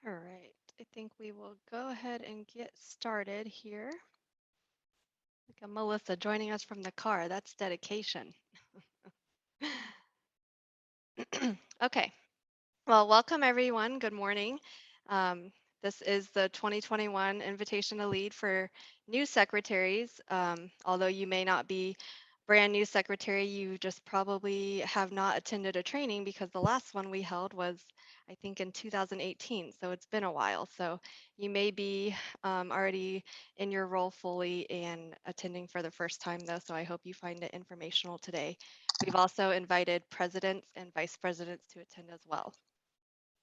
All right, I think we will go ahead and get started here. Look at Melissa joining us from the car. That's dedication. Okay, well, welcome everyone. Good morning. Um, this is the 2021 Invitation to Lead for new secretaries. Although you may not be brand new secretary, you just probably have not attended a training because the last one we held was, I think, in 2018. So it's been a while. So you may be already in your role fully and attending for the first time, though. So I hope you find it informational today. We've also invited presidents and vice presidents to attend as well.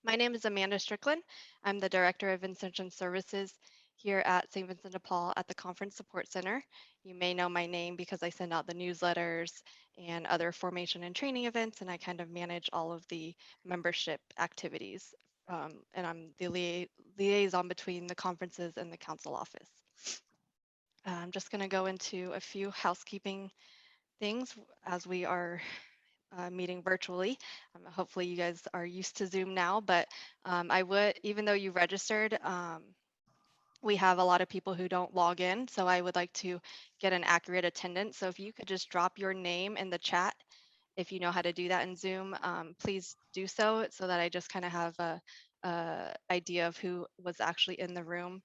My name is Amanda Strickland. I'm the Director of Vincent Services here at St. Vincent de Paul at the Conference Support Center. You may know my name because I send out the newsletters and other formation and training events, and I kind of manage all of the membership activities. And I'm the liaison between the conferences and the council office. I'm just going to go into a few housekeeping things as we are meeting virtually. Hopefully you guys are used to Zoom now, but I would, even though you registered, we have a lot of people who don't log in. So I would like to get an accurate attendance. So if you could just drop your name in the chat, if you know how to do that in Zoom, please do so that I just kind of have a idea of who was actually in the room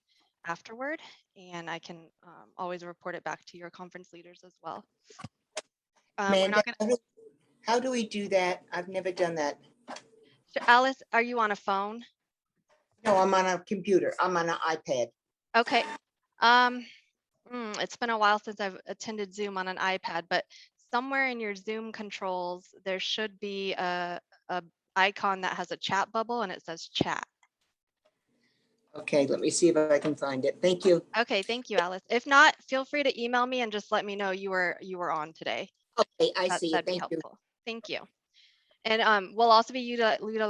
afterward. And I can always report it back to your conference leaders as well. We're Amanda, not going how do we do that? I've never done that. to, Alice, are you on a phone? No, I'm on a computer. I'm on an iPad. Okay. It's been a while since I've attended Zoom on an iPad, but somewhere in your Zoom controls, there should be a icon that has a chat bubble and it says chat. Okay, let me see if I can find it. Thank you. Okay, thank you, Alice. If not, feel free to email me and just let me know you were on today. Okay, I see it. That'd be Thank you. helpful. Thank you. And we'll also be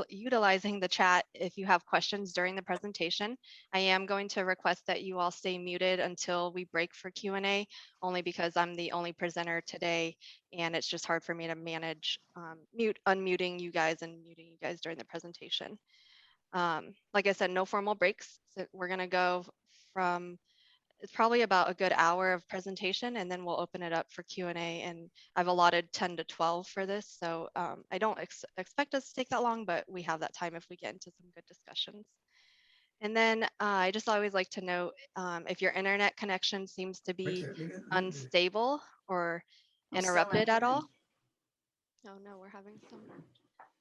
utilizing the chat if you have questions during the presentation. I am going to request that you all stay muted until we break for Q&A, only because I'm the only presenter today, and it's just hard for me to manage unmuting you guys and muting you guys during the presentation. Like I said, no formal breaks. So we're going to go from it's probably about a good hour of presentation, and then we'll open it up for Q&A, and I've allotted 10 to 12 for this, so I don't expect us to take that long, but we have that time if we get into some good discussions. And then I just always like to note if your internet connection seems to be unstable or interrupted at all. Oh no, we're having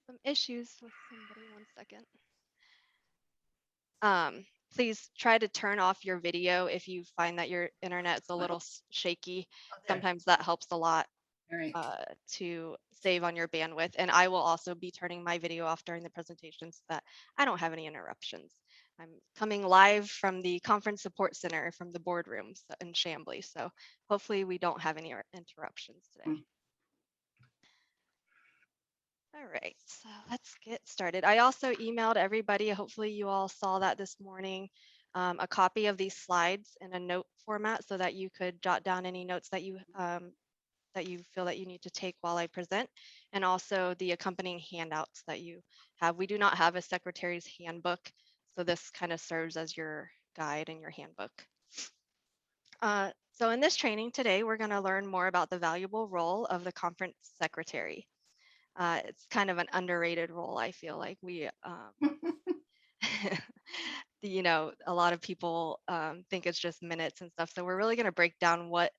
some issues with somebody. 1 second. Please try to turn off your video if you find that your internet's a little shaky. Sometimes that helps a lot to save on your bandwidth. And I will also be turning my video off during the presentation so that I don't have any interruptions. I'm coming live from the Conference Support Center from the boardroom in Chambly. So hopefully we don't have any interruptions today. All right, so let's get started. I also emailed everybody, hopefully you all saw that this morning, a copy of these slides in a note format so that you could jot down any notes that you feel that you need to take while I present, and also the accompanying handouts that you have. We do not have a secretary's handbook, so this kind of serves as your guide and your handbook. So in this training today, we're going to learn more about the valuable role of the conference secretary. It's kind of an underrated role, I feel like. You know, a lot of people think it's just minutes and stuff. So we're really going to break down what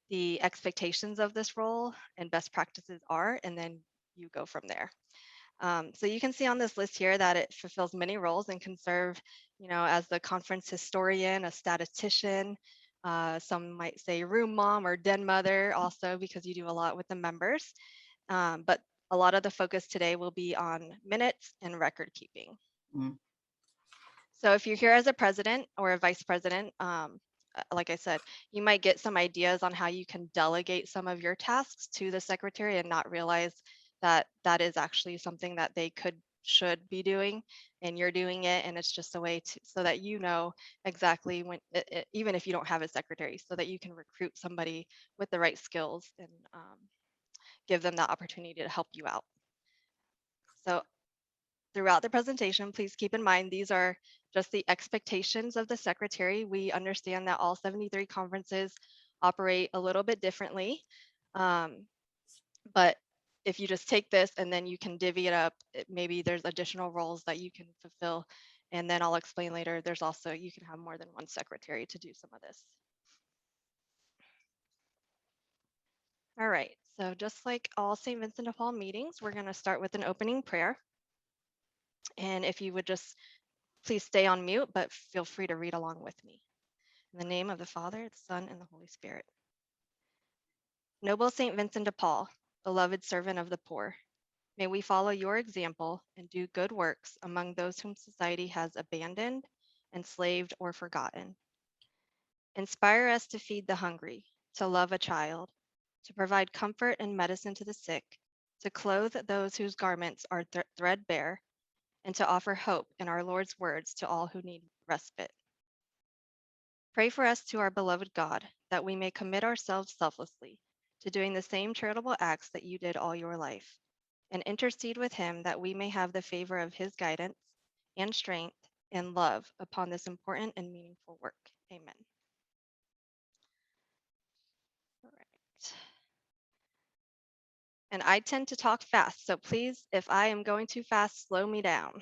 the expectations of this role and best practices are, and then you go from there. So you can see on this list here that it fulfills many roles and can serve, you know, as the conference historian, a statistician, some might say room mom or den mother also, because you do a lot with the members. But a lot of the focus today will be on minutes and record keeping. So if you're here as a president or a vice president, like I said, you might get some ideas on how you can delegate some of your tasks to the secretary and not realize that that is actually something that they should be doing, and you're doing it, and it's just a way to so that you know exactly when even if you don't have a secretary, so that you can recruit somebody with the right skills and give them the opportunity to help you out. So throughout the presentation, please keep in mind these are just the expectations of the secretary. We understand that all 73 conferences operate a little bit differently. But if you just take this and then you can divvy it up, maybe there's additional roles that you can fulfill. And then I'll explain later, there's also, you can have more than one secretary to do some of this. All right, so just like all St. Vincent de Paul meetings, we're going to start with an opening prayer. And if you would just please stay on mute, but feel free to read along with me. In the name of the Father, the Son, and the Holy Spirit. Noble St. Vincent de Paul, beloved servant of the poor, may we follow your example and do good works among those whom society has abandoned, enslaved, or forgotten. Inspire us to feed the hungry, to love a child, to provide comfort and medicine to the sick, to clothe those whose garments are threadbare, and to offer hope in our Lord's words to all who need respite. Pray for us to our beloved God, that we may commit ourselves selflessly to doing the same charitable acts that you did all your life, and intercede with him that we may have the favor of his guidance and strength and love upon this important and meaningful work. Amen. All right. And I tend to talk fast, so please, if I am going too fast, slow me down.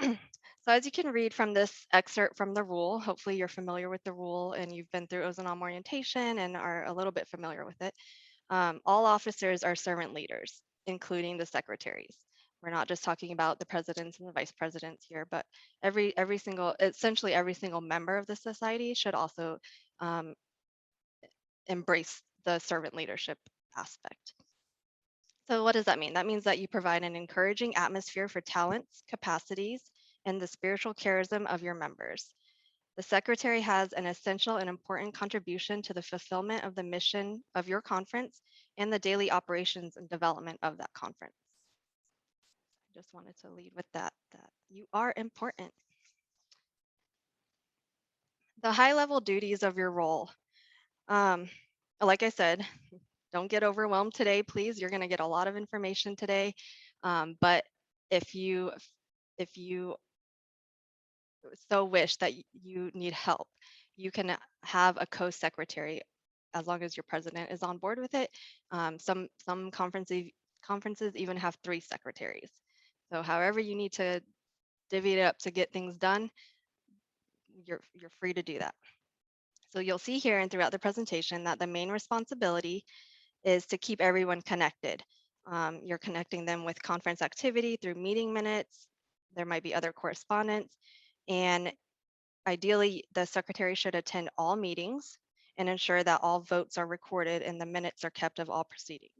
So as you can read from this excerpt from the rule, hopefully you're familiar with the rule and you've been through Ozanam orientation and are a little bit familiar with it. All officers are servant leaders, including the secretaries. We're not just talking about the presidents and the vice presidents here, but essentially every single member of the society should also um, embrace the servant leadership aspect. So what does that mean? That means that you provide an encouraging atmosphere for talents, capacities, and the spiritual charism of your members. The secretary has an essential and important contribution to the fulfillment of the mission of your conference and the daily operations and development of that conference. I just wanted to lead with that you are important. The high-level duties of your role. Like I said, don't get overwhelmed today, please. You're going to get a lot of information today. But if you so wish that you need help, you can have a co-secretary as long as your president is on board with it. Some conferences even have 3 secretaries. So however you need to divvy it up to get things done, you're free to do that. So you'll see here and throughout the presentation that the main responsibility is to keep everyone connected. You're connecting them with conference activity through meeting minutes. There might be other correspondence. And ideally, the secretary should attend all meetings and ensure that all votes are recorded and the minutes are kept of all proceedings.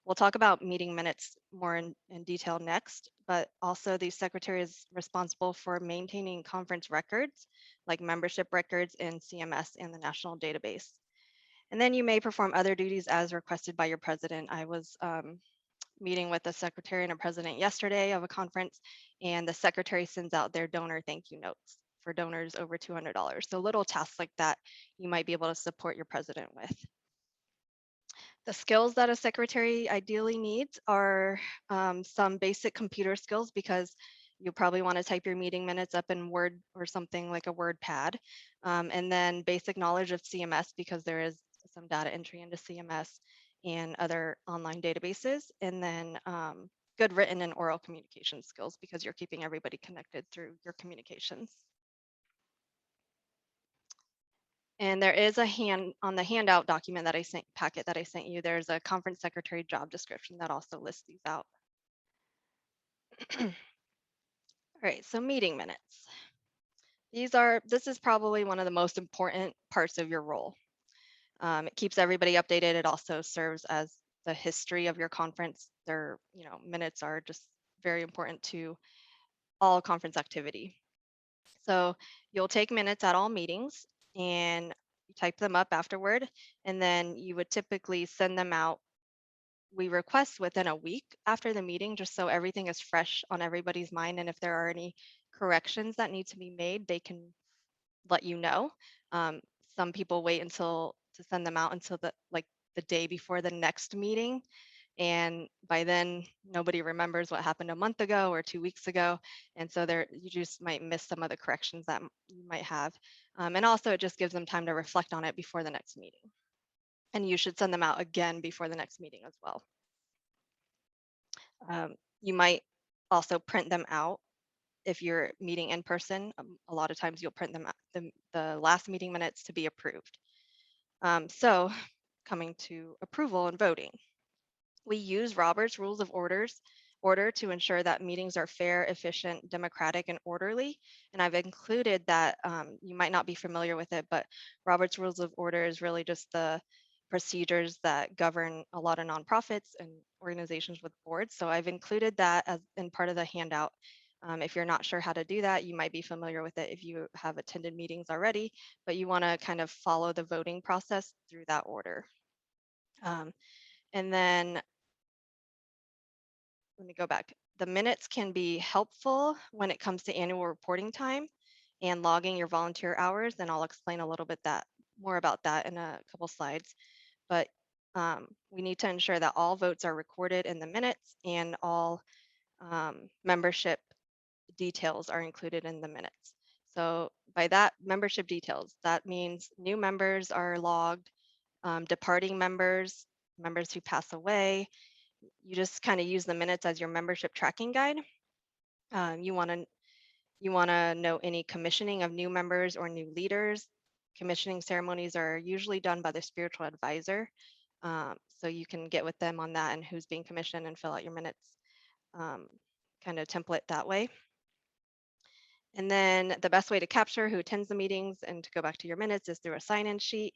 We'll talk about meeting minutes more in detail next, but also the secretary is responsible for maintaining conference records, like membership records in CMS and the national database. And then you may perform other duties as requested by your president. I was meeting with the secretary and a president yesterday of a conference, and the secretary sends out their donor thank you notes for donors over $200. So little tasks like that you might be able to support your president with. The skills that a secretary ideally needs are some basic computer skills, because you probably want to type your meeting minutes up in Word or something like a Word pad. And then basic knowledge of CMS, because there is some data entry into CMS and other online databases. And then good written and oral communication skills, because you're keeping everybody connected through your communications. And there is on the handout document that I sent, packet that I sent you, there's a conference secretary job description that also lists these out. All right, so meeting minutes. This is probably one of the most important parts of your role. It keeps everybody updated. It also serves as the history of your conference. Minutes are just very important to all conference activity. So you'll take minutes at all meetings and you type them up afterward, and then you would typically send them out. We request within a week after the meeting, just so everything is fresh on everybody's mind. And if there are any corrections that need to be made, they can let you know. Some people wait to send them out until the day before the next meeting. And by then, nobody remembers what happened a month ago or 2 weeks ago. And so there, you just might miss some of the corrections that you might have. And also, it just gives them time to reflect on it before the next meeting. And you should send them out again before the next meeting as well. You might also print them out if you're meeting in person. A lot of times you'll print them out, the last meeting minutes to be approved. So coming to approval and voting. We use Robert's Rules of Order to ensure that meetings are fair, efficient, democratic, and orderly. And I've included that. You might not be familiar with it, but Robert's Rules of Order is really just the procedures that govern a lot of nonprofits and organizations with boards. So I've included that as in part of the handout. If you're not sure how to do that, you might be familiar with it if you have attended meetings already, but you want to kind of follow the voting process through that order. And then let me go back. The minutes can be helpful when it comes to annual reporting time and logging your volunteer hours, and I'll explain a little bit more about that in a couple slides. But we need to ensure that all votes are recorded in the minutes and all membership details are included in the minutes. So by that, membership details, that means new members are logged, departing members, members who pass away. You just kind of use the minutes as your membership tracking guide. You want to know any commissioning of new members or new leaders. Commissioning ceremonies are usually done by the spiritual advisor, so you can get with them on that and who's being commissioned and fill out your minutes, kind of template that way. And then the best way to capture who attends the meetings and to go back to your minutes is through a sign-in sheet.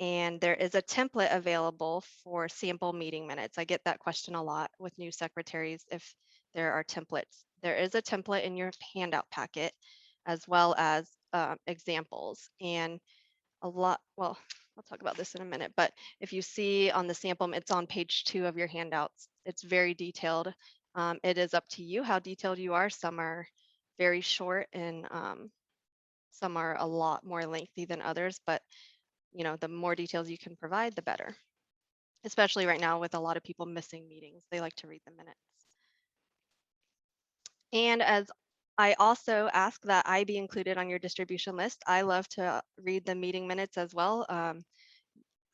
And there is a template available for sample meeting minutes. I get that question a lot with new secretaries if there are templates. There is a template in your handout packet as well as examples. And well, I'll talk about this in a minute, but if you see on the sample, it's on page 2 of your handouts. It's very detailed. It is up to you how detailed you are. Some are very short and some are a lot more lengthy than others, but the more details you can provide, the better. Especially right now with a lot of people missing meetings, they like to read the minutes. And as I also ask that I be included on your distribution list, I love to read the meeting minutes as well.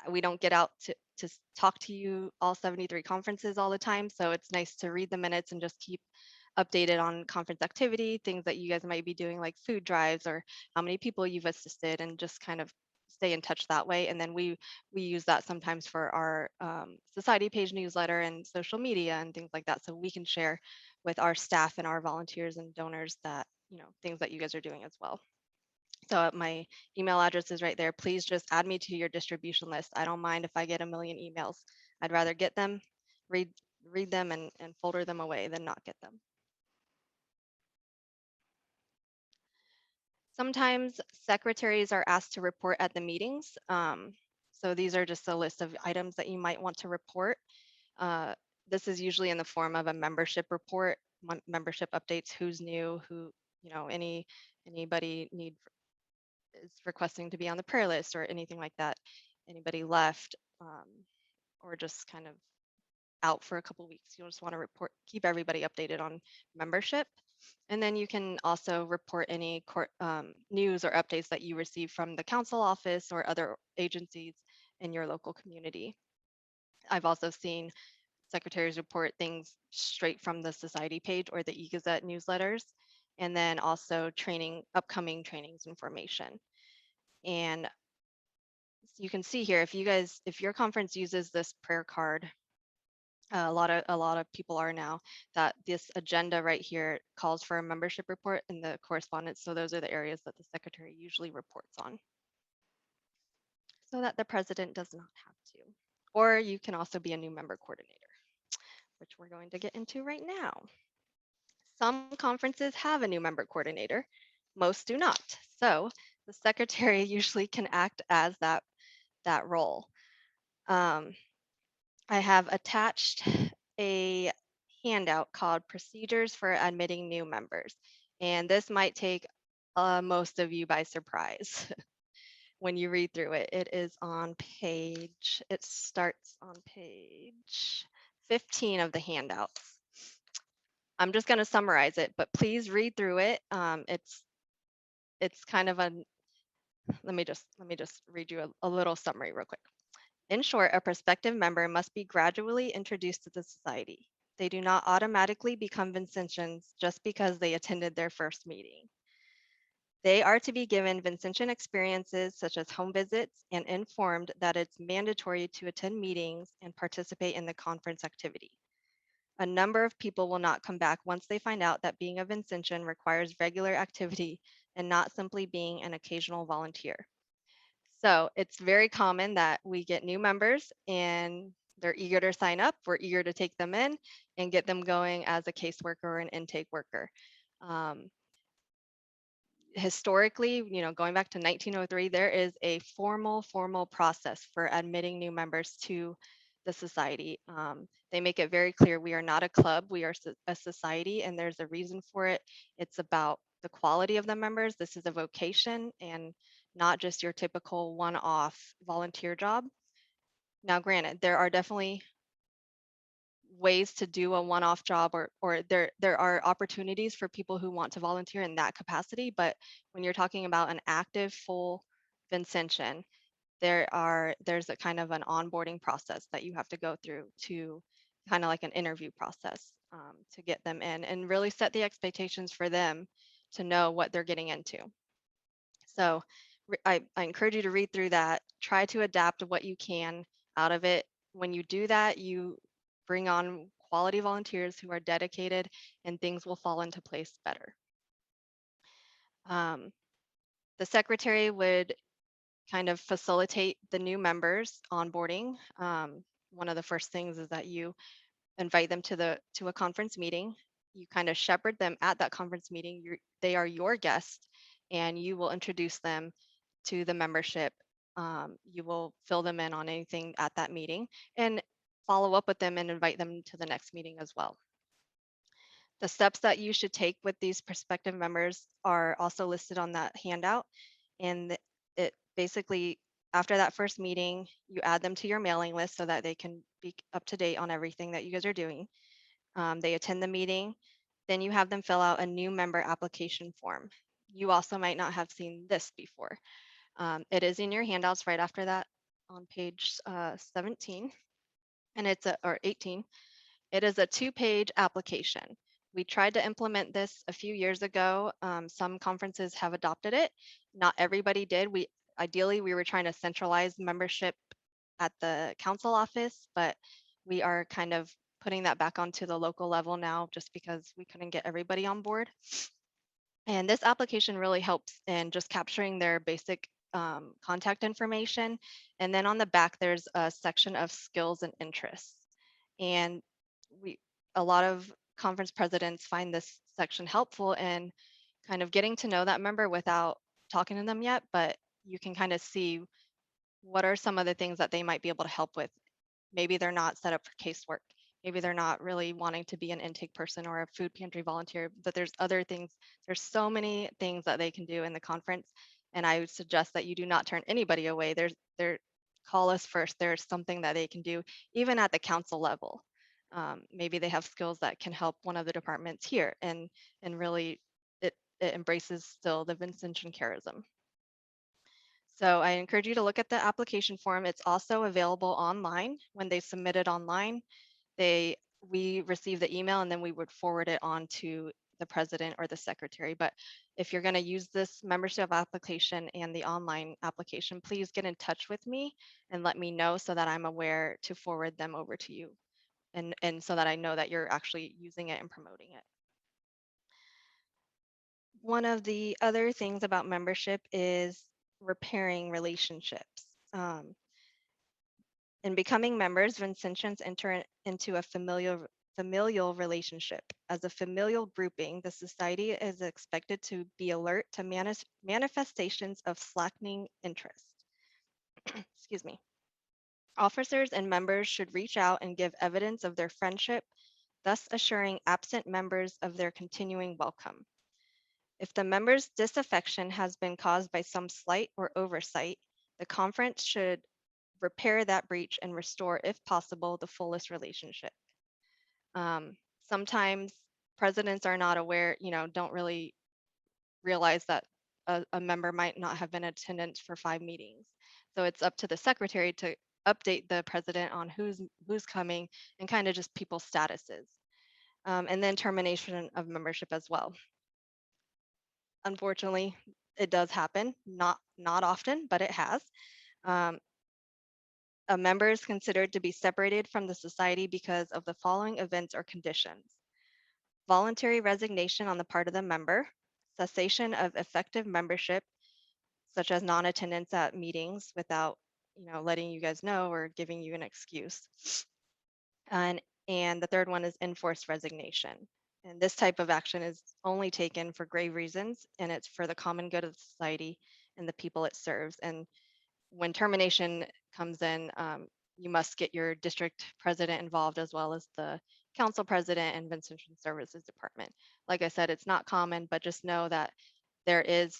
We don't get out to talk to you all 73 conferences all the time, so it's nice to read the minutes and just keep updated on conference activity, things that you guys might be doing like food drives or how many people you've assisted, and just kind of stay in touch that way. And then we use that sometimes for our society page newsletter and social media and things like that, so we can share with our staff and our volunteers and donors that things that you guys are doing as well. So my email address is right there. Please just add me to your distribution list. I don't mind if I get a million emails. I'd rather get them, read them and folder them away than not get them. Sometimes secretaries are asked to report at the meetings. So these are just a list of items that you might want to report. This is usually in the form of a membership report, membership updates, who's new, who, anybody is requesting to be on the prayer list or anything like that. Anybody left or just kind of out for a couple of weeks. You'll just want to keep everybody updated on membership. And then you can also report any news or updates that you receive from the council office or other agencies in your local community. I've also seen secretaries report things straight from the society page or the e-Gazette newsletters, and then also upcoming trainings information. And you can see here, if your conference uses this prayer card, a lot of people are now, that this agenda right here calls for a membership report in the correspondence. So those are the areas that the secretary usually reports on, so that the president does not have to. Or you can also be a new member coordinator, which we're going to get into right now. Some conferences have a new member coordinator, most do not. So the secretary usually can act as that role. I have attached a handout called Procedures for Admitting New Members. And this might take most of you by surprise when you read through it. It starts on page 15 of the handouts. I'm just going to summarize it, but please read through it. It's kind of a let me just read you a little summary real quick. In short, a prospective member must be gradually introduced to the society. They do not automatically become Vincentians just because they attended their first meeting. They are to be given Vincentian experiences such as home visits and informed that it's mandatory to attend meetings and participate in the conference activity. A number of people will not come back once they find out that being a Vincentian requires regular activity and not simply being an occasional volunteer. So it's very common that we get new members and they're eager to sign up. We're eager to take them in and get them going as a caseworker or an intake worker. Um, Historically, going back to 1903, there is a formal process for admitting new members to the society. They make it very clear we are not a club, we are a society, and there's a reason for it. It's about the quality of the members. This is a vocation and not just your typical one-off volunteer job. Now, granted, there are definitely ways to do a one-off job, or there are opportunities for people who want to volunteer in that capacity, but when you're talking about an active full Vincentian, there's a kind of an onboarding process that you have to go through, to kind of like an interview process, to get them in and really set the expectations for them to know what they're getting into. So I encourage you to read through that, try to adapt what you can out of it. When you do that, you bring on quality volunteers who are dedicated, and things will fall into place better. Um, the secretary would kind of facilitate the new members onboarding. One of the first things is that you invite them to a conference meeting. You kind of shepherd them at that conference meeting. They are your guest, and you will introduce them to the membership. You will fill them in on anything at that meeting and follow up with them and invite them to the next meeting as well. The steps that you should take with these prospective members are also listed on that handout. And it basically, after that first meeting, you add them to your mailing list so that they can be up to date on everything that you guys are doing. They attend the meeting, then you have them fill out a new member application form. You also might not have seen this before. It is in your handouts right after that on page 17, and or 18. It is a 2-page application. We tried to implement this a few years ago. Some conferences have adopted it. Not everybody did. Ideally, we were trying to centralize membership at the council office, but we are kind of putting that back onto the local level now just because we couldn't get everybody on board. And this application really helps in just capturing their basic contact information. And then on the back, there's a section of skills and interests. And we, a lot of conference presidents find this section helpful in kind of getting to know that member without talking to them yet, but you can kind of see what are some of the things that they might be able to help with. Maybe they're not set up for casework. Maybe they're not really wanting to be an intake person or a food pantry volunteer, but there's other things. There's so many things that they can do in the conference. And I would suggest that you do not turn anybody away. Call us first. There's something that they can do, even at the council level. Maybe they have skills that can help one of the departments here, and really it embraces still the Vincentian charism. So I encourage you to look at the application form. It's also available online. When they submit it online, we receive the email, and then we would forward it on to the president or the secretary. But if you're going to use this membership application and the online application, please get in touch with me and let me know so that I'm aware to forward them over to you, and so that I know that you're actually using it and promoting it. One of the other things about membership is repairing relationships. In becoming members, Vincentians enter into a familial relationship. As a familial grouping, the society is expected to be alert to manifestations of slackening interest. Excuse me. Officers and members should reach out and give evidence of their friendship, thus assuring absent members of their continuing welcome. If the member's disaffection has been caused by some slight or oversight, the conference should repair that breach and restore, if possible, the fullest relationship. Sometimes presidents are not aware, don't really realize that a member might not have been in attendance for 5 meetings. So it's up to the secretary to update the president on who's coming and kind of just people's statuses. And then termination of membership as well. Unfortunately, it does happen, not often, but it has. Um, a member is considered to be separated from the society because of the following events or conditions: voluntary resignation on the part of the member, cessation of effective membership, such as non-attendance at meetings without, letting you guys know or giving you an excuse. And and the third one is enforced resignation. And this type of action is only taken for grave reasons, and it's for the common good of the society and the people it serves. And when termination comes in, you must get your district president involved as well as the council president and Vincent Services Department. Like I said, it's not common, but just know that there is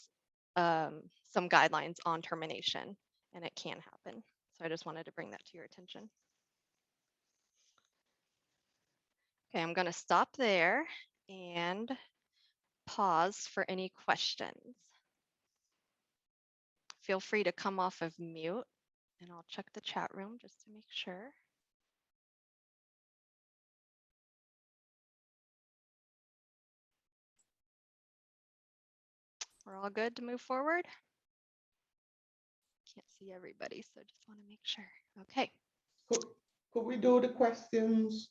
some guidelines on termination and it can happen. So I just wanted to bring that to your attention. Okay, I'm going to stop there and pause for any questions. Feel free to come off of mute and I'll check the chat room just to make sure. We're all good to move forward? Can't see everybody, so just want to make sure. Okay. Could we do the questions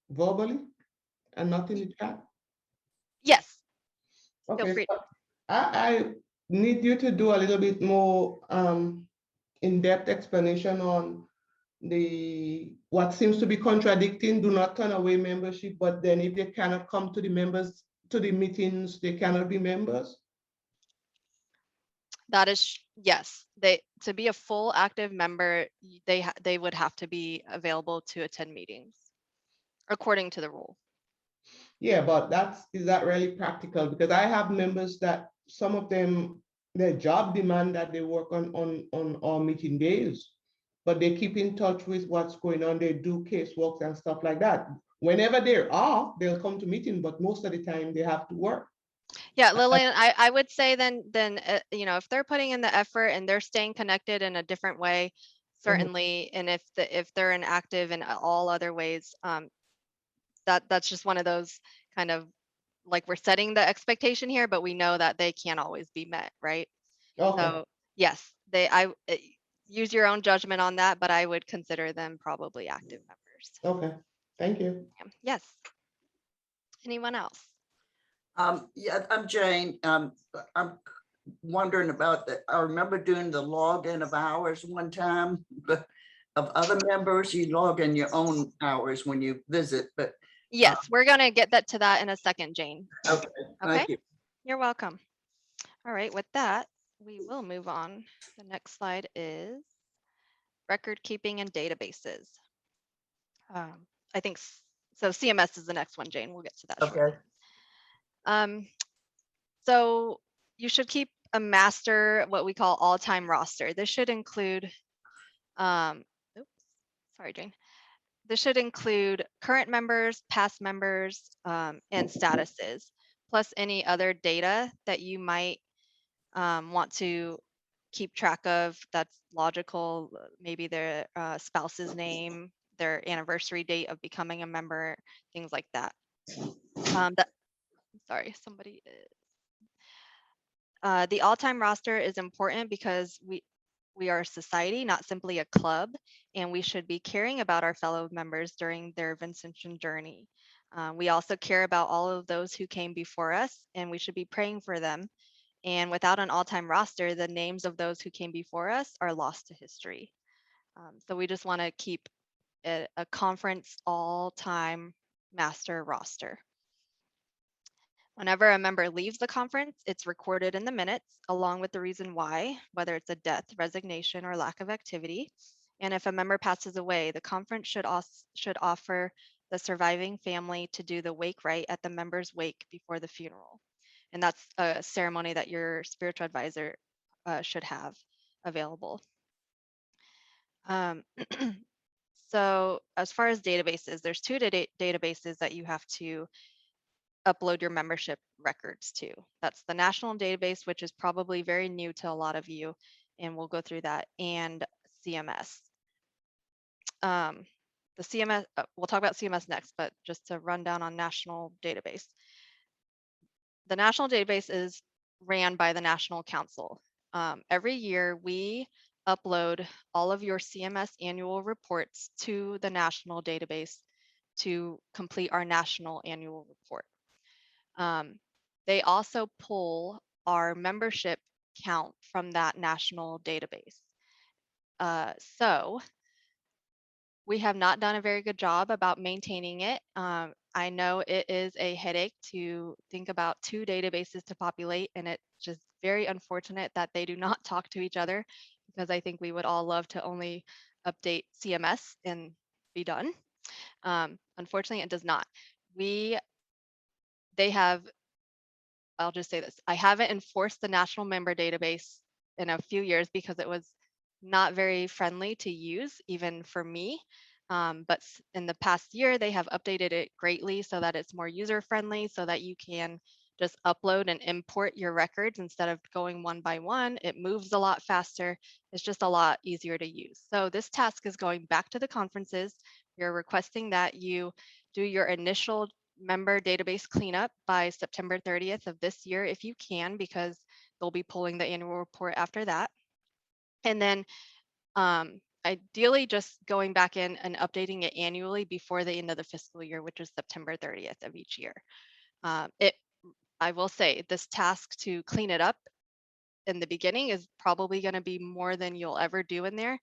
verbally and not in the chat? Yes, feel Okay, free. so I need you to do a little bit more in-depth explanation on the what seems to be contradicting do not turn away membership, but then if they cannot come to the members to the meetings, they cannot be members. That is, yes, they to be a full active member, they would have to be available to attend meetings according to the rule. Yeah, but is that really practical? Because I have members that some of them, their job demand that they work on all meeting days, but they keep in touch with what's going on. They do casework and stuff like that. Whenever they're off, they'll come to meeting, but most of the time they have to work. Yeah, Lillian, I would say then if they're putting in the effort and they're staying connected in a different way, certainly, and if they're inactive in all other ways, that's just one of those kind of like we're setting the expectation here, but we know that they can't always be met, right? Okay, So yes, use your own judgment on that, but I would consider them probably active members. okay, thank you. Yeah. Yes. Anyone else? Yeah, I'm Jane. I'm wondering about that. I remember doing the login of hours one time, but of other members, you log in your own hours when you visit, but Yes, we're going to get to that in a second, Jane. okay, Okay, thank you. you're welcome. All right, with that, we will move on. The next slide is record keeping and databases. I think so. CMS is the next one, Jane. We'll get to that shortly. Okay. So you should keep a master, what we call all-time roster. This should include, oops, sorry, Jane. This should include current members, past members, and statuses, plus any other data that you might want to keep track of that's logical, maybe their spouse's name, their anniversary date of becoming a member, things like that. Sorry, somebody the all-time roster is important because we are a society, not simply a club, and we should be caring about our fellow members during their Vincentian journey. We also care about all of those who came before us, and we should be praying for them. And without an all-time roster, the names of those who came before us are lost to history. So we just want to keep a conference all-time master roster. Whenever a member leaves the conference, it's recorded in the minutes along with the reason why, whether it's a death, resignation, or lack of activity. And if a member passes away, the conference should offer the surviving family to do the wake rite at the member's wake before the funeral. And that's a ceremony that your spiritual advisor should have available. So as far as databases, there's two databases that you have to upload your membership records to. That's the national database, which is probably very new to a lot of you, and we'll go through that, and CMS. The CMS, we'll talk about CMS next, but just to run down on national database. The national database is ran by the National Council. Every year we upload all of your CMS annual reports to the national database to complete our national annual report. They also pull our membership count from that national database. So we have not done a very good job about maintaining it. I know it is a headache to think about two databases to populate, and it's just very unfortunate that they do not talk to each other, because I think we would all love to only update CMS and be done. Unfortunately, it does not. They have, I'll just say this, I haven't enforced the national member database in a few years because it was not very friendly to use, even for me. But in the past year, they have updated it greatly so that it's more user friendly, so that you can just upload and import your records instead of going one by one. It moves a lot faster. It's just a lot easier to use. So this task is going back to the conferences. We're requesting that you do your initial member database cleanup by September 30th of this year, if you can, because they'll be pulling the annual report after that. And then ideally just going back in and updating it annually before the end of the fiscal year, which is September 30th of each year. I will say this task to clean it up in the beginning is probably going to be more than you'll ever do in there.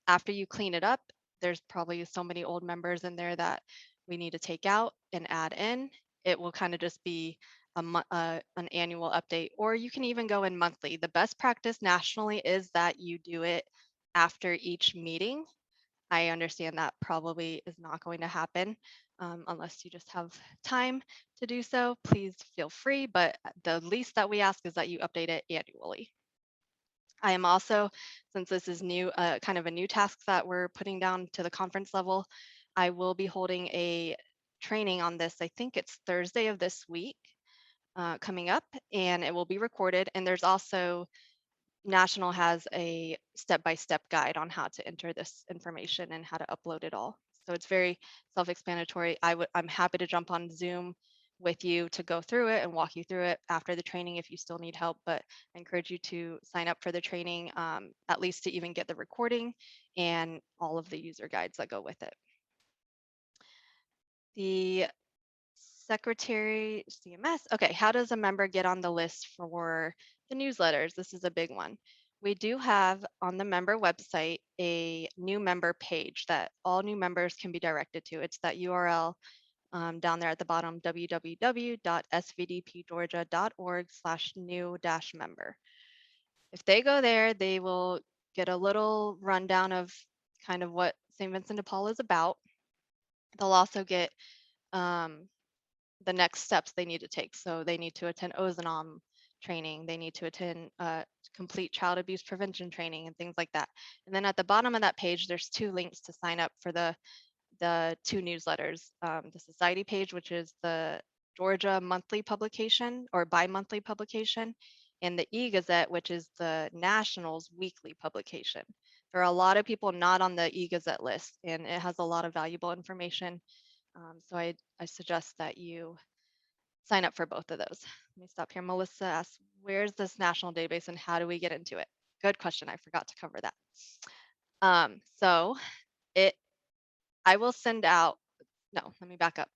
After you clean it up, there's probably so many old members in there that we need to take out and add in. It will kind of just be an annual update, or you can even go in monthly. The best practice nationally is that you do it after each meeting. I understand that probably is not going to happen unless you just have time to do so. Please feel free, but the least that we ask is that you update it annually. I am also, since this is new, kind of a new task that we're putting down to the conference level, I will be holding a training on this. I think it's Thursday of this week coming up, and it will be recorded. And there's also, National has a step-by-step guide on how to enter this information and how to upload it all. So it's very self-explanatory. I'm happy to jump on Zoom with you to go through it and walk you through it after the training if you still need help, but I encourage you to sign up for the training, at least to even get the recording and all of the user guides that go with it. The Secretary CMS. Okay, how does a member get on the list for the newsletters? This is a big one. We do have on the member website a new member page that all new members can be directed to. It's that URL down there at the bottom, www.svdpgeorgia.org/new-member. If they go there, they will get a little rundown of kind of what St. Vincent de Paul is about. They'll also get the next steps they need to take. So they need to attend OZANOM training. They need to attend complete child abuse prevention training and things like that. And then at the bottom of that page, there's two links to sign up for the two newsletters. The society page, which is the Georgia monthly publication or bi-monthly publication, and the e-Gazette, which is the National's weekly publication. There are a lot of people not on the e-Gazette list, and it has a lot of valuable information. So I suggest that you sign up for both of those. Let me stop here. Melissa asks, where's this national database and how do we get into it? Good question. I forgot to cover that. So I will send out, no, let me back up.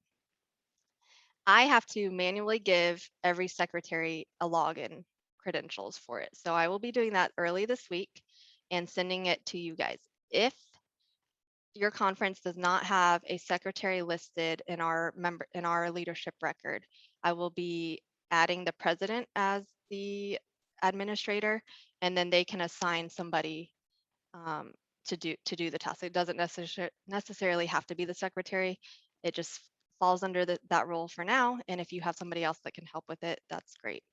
I have to manually give every secretary a login credentials for it. So I will be doing that early this week and sending it to you guys. If your conference does not have a secretary listed in our leadership record, I will be adding the president as the administrator, and then they can assign somebody to do the task. It doesn't necessarily have to be the secretary. It just falls under that role for now. And if you have somebody else that can help with it, that's great.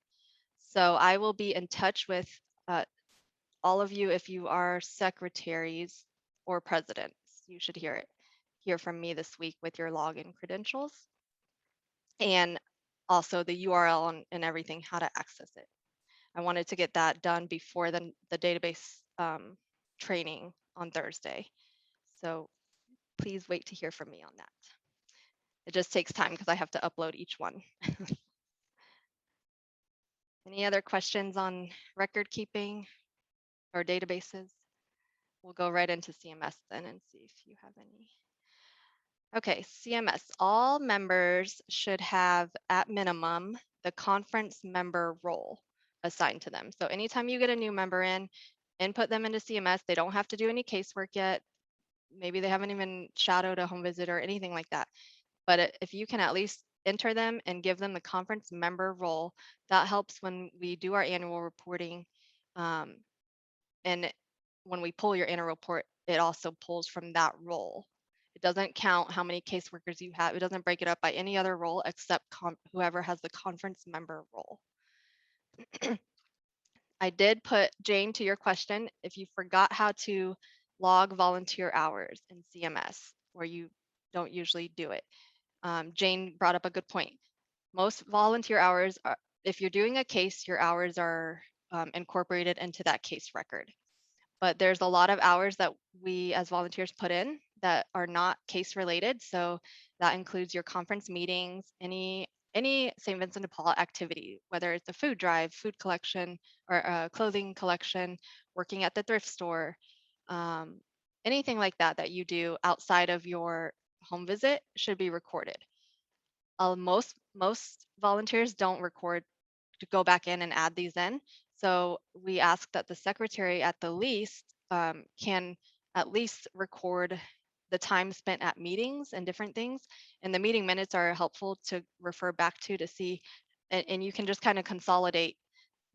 So I will be in touch with all of you if you are secretaries or presidents. You should hear it. hear from me this week with your login credentials and also the URL and everything, how to access it. I wanted to get that done before the database training on Thursday. So please wait to hear from me on that. It just takes time because I have to upload each one. Any other questions on record keeping or databases? We'll go right into CMS then and see if you have any. Okay, CMS, all members should have at minimum the conference member role assigned to them. So anytime you get a new member in, input them into CMS. They don't have to do any casework yet. Maybe they haven't even shadowed a home visit or anything like that. But if you can at least enter them and give them the conference member role, that helps when we do our annual reporting. And when we pull your annual report, it also pulls from that role. It doesn't count how many caseworkers you have. It doesn't break it up by any other role except whoever has the conference member role. I did put, Jane, to your question, if you forgot how to log volunteer hours in CMS, where you don't usually do it. Jane brought up a good point. Most volunteer hours are, if you're doing a case, your hours are incorporated into that case record. But there's a lot of hours that we as volunteers put in that are not case related. So that includes your conference meetings, any St. Vincent de Paul activity, whether it's a food drive, food collection, or a clothing collection, working at the thrift store, anything like that that you do outside of your home visit should be recorded. Most volunteers don't record to go back in and add these in. So we ask that the secretary at the least can at least record the time spent at meetings and different things. And the meeting minutes are helpful to refer back to see, and you can just kind of consolidate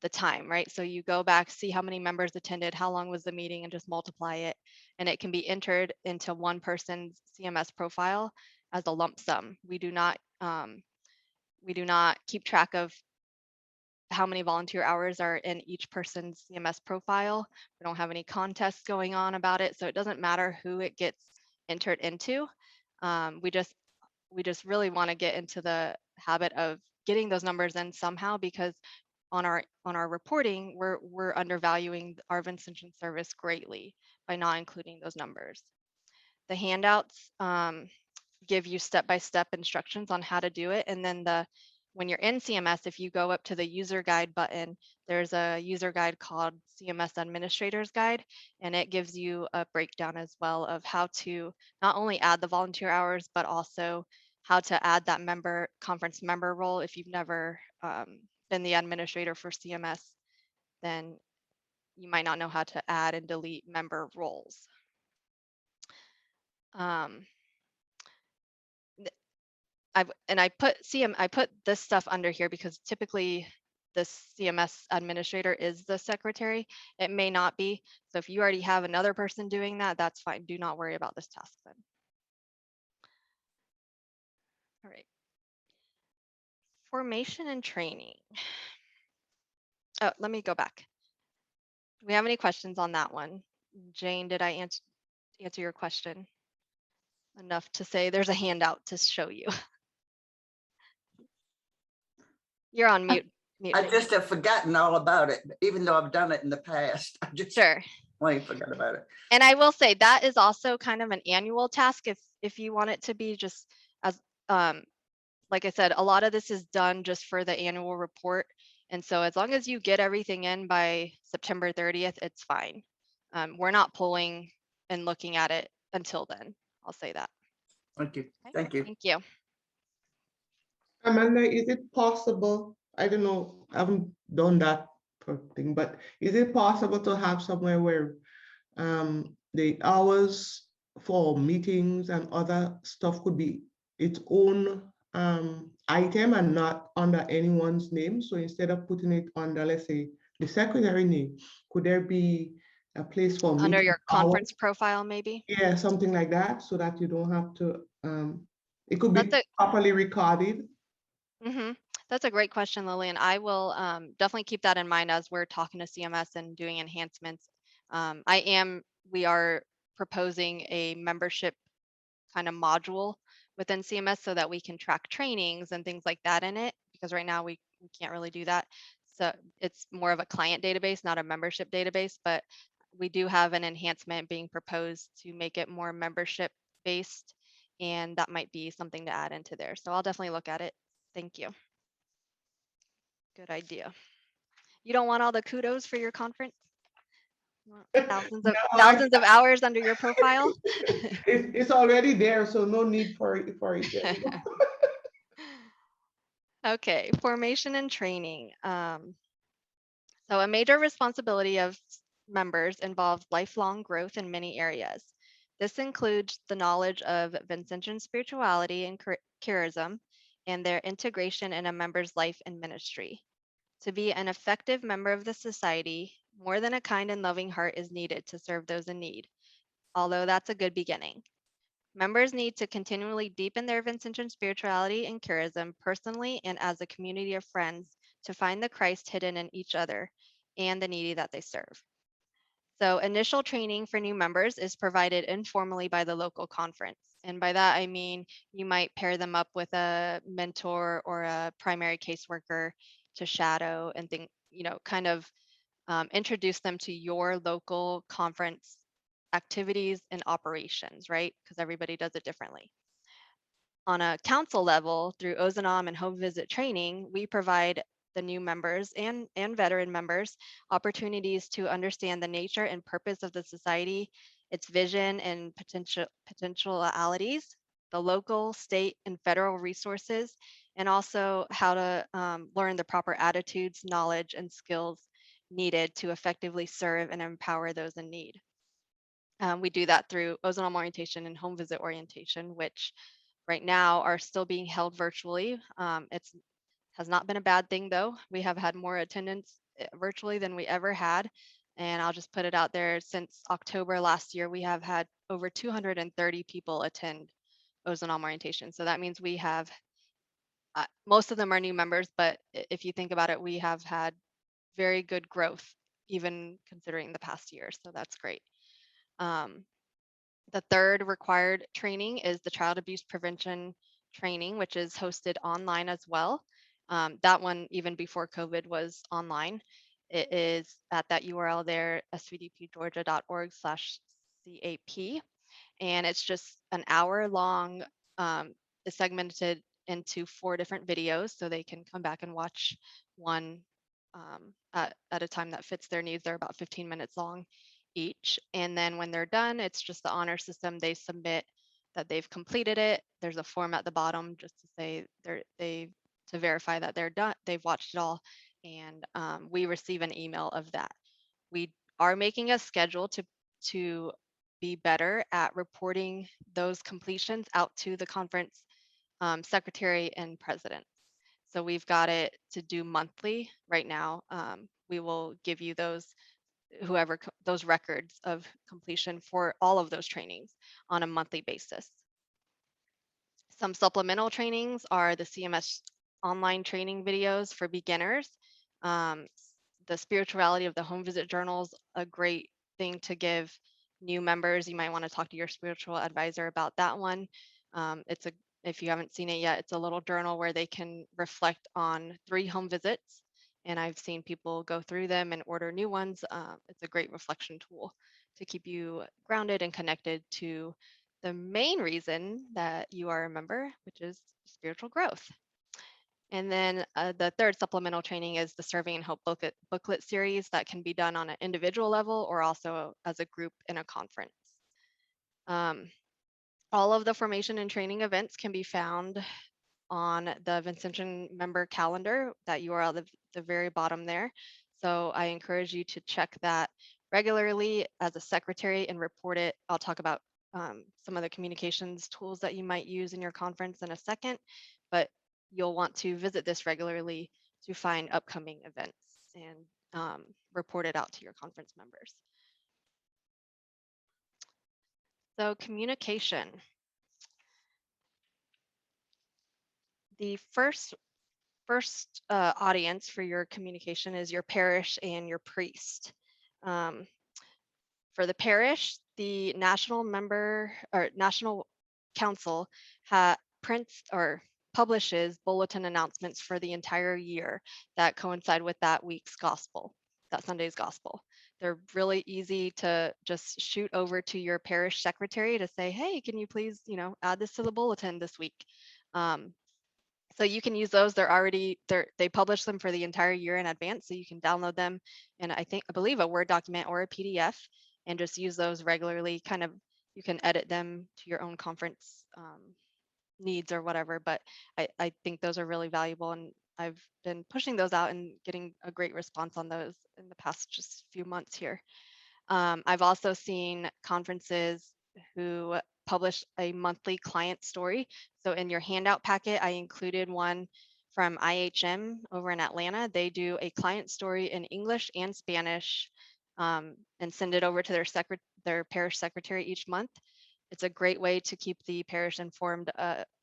the time, right? So you go back, see how many members attended, how long was the meeting, and just multiply it. And it can be entered into one person's CMS profile as a lump sum. We do not keep track of how many volunteer hours are in each person's CMS profile. We don't have any contests going on about it, so it doesn't matter who it gets entered into. We just really want to get into the habit of getting those numbers in somehow, because on our reporting, we're undervaluing our Vincent service greatly by not including those numbers. The handouts give you step-by-step instructions on how to do it, and then when you're in CMS, if you go up to the user guide button, there's a user guide called CMS Administrators Guide, and it gives you a breakdown as well of how to not only add the volunteer hours, but also how to add that conference member role. If you've never been the administrator for CMS, then you might not know how to add and delete member roles. I put this stuff under here because typically the CMS administrator is the secretary. It may not be. So if you already have another person doing that, that's fine. Do not worry about this task then. All right. Formation and training. Oh, let me go back. Do we have any questions on that one? Jane, did I answer your question enough to say there's a handout to show you? You're on mute. I just have forgotten all about it, even though I've done it in the past. I just Sure. forgot about it. And I will say that is also kind of an annual task if you want it to be just as, like I said, a lot of this is done just for the annual report. And so as long as you get everything in by September 30th, it's fine. We're not pulling and looking at it until then. I'll say that. Thank you. Okay. Thank you. Thank you. Amanda, is it possible, I don't know, I haven't done that thing, but is it possible to have somewhere where the hours for meetings and other stuff could be its own item and not under anyone's name? So instead of putting it under, let's say, the secretary name, could there be a place for Under meeting your hours? conference profile, maybe? Yeah, something like that, so that you don't have to, it could be That's properly recorded. That's a great question, Lillian. I will definitely keep that in mind as we're talking to CMS and doing enhancements. We are proposing a membership kind of module within CMS so that we can track trainings and things like that in it, because right now we can't really do that. So it's more of a client database, not a membership database, but we do have an enhancement being proposed to make it more membership based, and that might be something to add into there. So I'll definitely look at it. Thank you. Good idea. You don't want all the kudos for your conference? You want No, thousands of hours under your profile? it's already there, so no need for it yet. Okay, formation and training. So a major responsibility of members involves lifelong growth in many areas. This includes the knowledge of Vincentian spirituality and charism and their integration in a member's life and ministry. To be an effective member of the society, more than a kind and loving heart is needed to serve those in need, although that's a good beginning. Members need to continually deepen their Vincentian spirituality and charism personally and as a community of friends to find the Christ hidden in each other and the needy that they serve. So, initial training for new members is provided informally by the local conference. And by that, I mean you might pair them up with a mentor or a primary caseworker to shadow and think, kind of introduce them to your local conference activities and operations, right? Because everybody does it differently. On a council level, through OZANOM and home visit training, we provide the new members and veteran members opportunities to understand the nature and purpose of the society, its vision and potentialities, the local, state, and federal resources, and also how to learn the proper attitudes, knowledge, and skills needed to effectively serve and empower those in need. We do that through OZANOM orientation and home visit orientation, which right now are still being held virtually. It's has not been a bad thing though. We have had more attendance virtually than we ever had. And I'll just put it out there, since October last year, we have had over 230 people attend OZANOM orientation. So that means we have, most of them are new members, but if you think about it, we have had very good growth, even considering the past year. So that's great. The third required training is the child abuse prevention training, which is hosted online as well. That one, even before COVID, was online. It is at that URL there, svdpgeorgia.org/CAP. And it's just an hour long, segmented into 4 different videos, so they can come back and watch one at a time that fits their needs. They're about 15 minutes long each. And then when they're done, it's just the honor system. They submit that they've completed it. There's a form at the bottom just to say to verify that they're done, they've watched it all, and we receive an email of that. We are making a schedule to be better at reporting those completions out to the conference secretary and president. So we've got it to do monthly right now. We will give you those those records of completion for all of those trainings on a monthly basis. Some supplemental trainings are the CMS online training videos for beginners. The spirituality of the home visit journals, a great thing to give new members. You might want to talk to your spiritual advisor about that one. If you haven't seen it yet, it's a little journal where they can reflect on 3 home visits. And I've seen people go through them and order new ones. It's a great reflection tool to keep you grounded and connected to the main reason that you are a member, which is spiritual growth. And then the third supplemental training is the Serving and Hope booklet series that can be done on an individual level or also as a group in a conference. All of the formation and training events can be found on the Vincentian member calendar, that URL at the very bottom there. So I encourage you to check that regularly as a secretary and report it. I'll talk about some of the communications tools that you might use in your conference in a second, but you'll want to visit this regularly to find upcoming events and report it out to your conference members. So communication. The first audience for your communication is your parish and your priest. For the parish, the national council prints or publishes bulletin announcements for the entire year that coincide with that week's gospel, that Sunday's gospel. They're really easy to just shoot over to your parish secretary to say, hey, can you please, add this to the bulletin this week? So you can use those. They publish them for the entire year in advance, so you can download them in, I believe, a Word document or a PDF, and just use those regularly. Kind of, you can edit them to your own conference needs or whatever, but I think those are really valuable, and I've been pushing those out and getting a great response on those in the past just few months here. I've also seen conferences who publish a monthly client story. So in your handout packet, I included one from IHM over in Atlanta. They do a client story in English and Spanish, and send it over to their parish secretary each month. It's a great way to keep the parish informed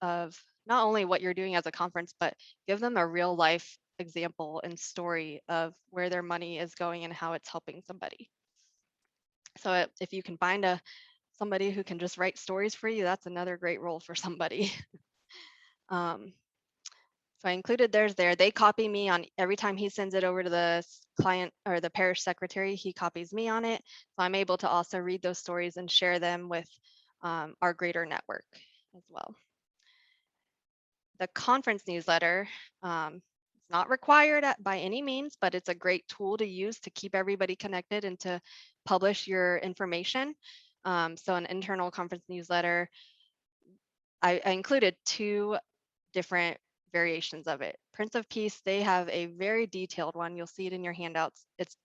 of not only what you're doing as a conference, but give them a real life example and story of where their money is going and how it's helping somebody. So if you can find somebody who can just write stories for you, that's another great role for somebody. So I included theirs there. They copy me on every time he sends it over to the client or the parish secretary, he copies me on it. So I'm able to also read those stories and share them with our greater network as well. The conference newsletter, it's not required by any means, but it's a great tool to use to keep everybody connected and to publish your information. So an internal conference newsletter, I included 2 different variations of it. Prince of Peace, they have a very detailed one. You'll see it in your handouts. It's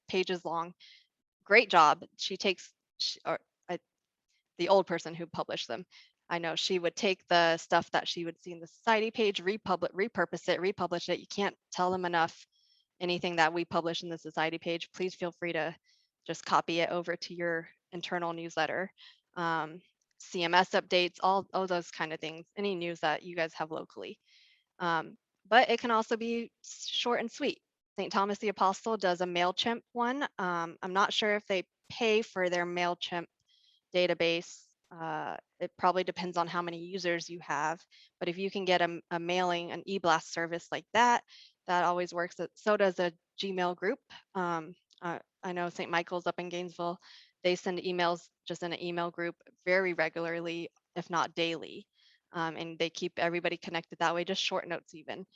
pages long. Great job. The old person who published them, I know she would take the stuff that she would see in the society page, repurpose it, republish it. You can't tell them enough. Anything that we publish in the society page, please feel free to just copy it over to your internal newsletter. CMS updates, all those kind of things, any news that you guys have locally. But it can also be short and sweet. St. Thomas the Apostle does a MailChimp one. I'm not sure if they pay for their MailChimp database. It probably depends on how many users you have, but if you can get a mailing, an e-blast service like that, that always works. So does a Gmail group. I know St. Michael's up in Gainesville, they send emails just in an email group very regularly, if not daily. And they keep everybody connected that way, just short notes even.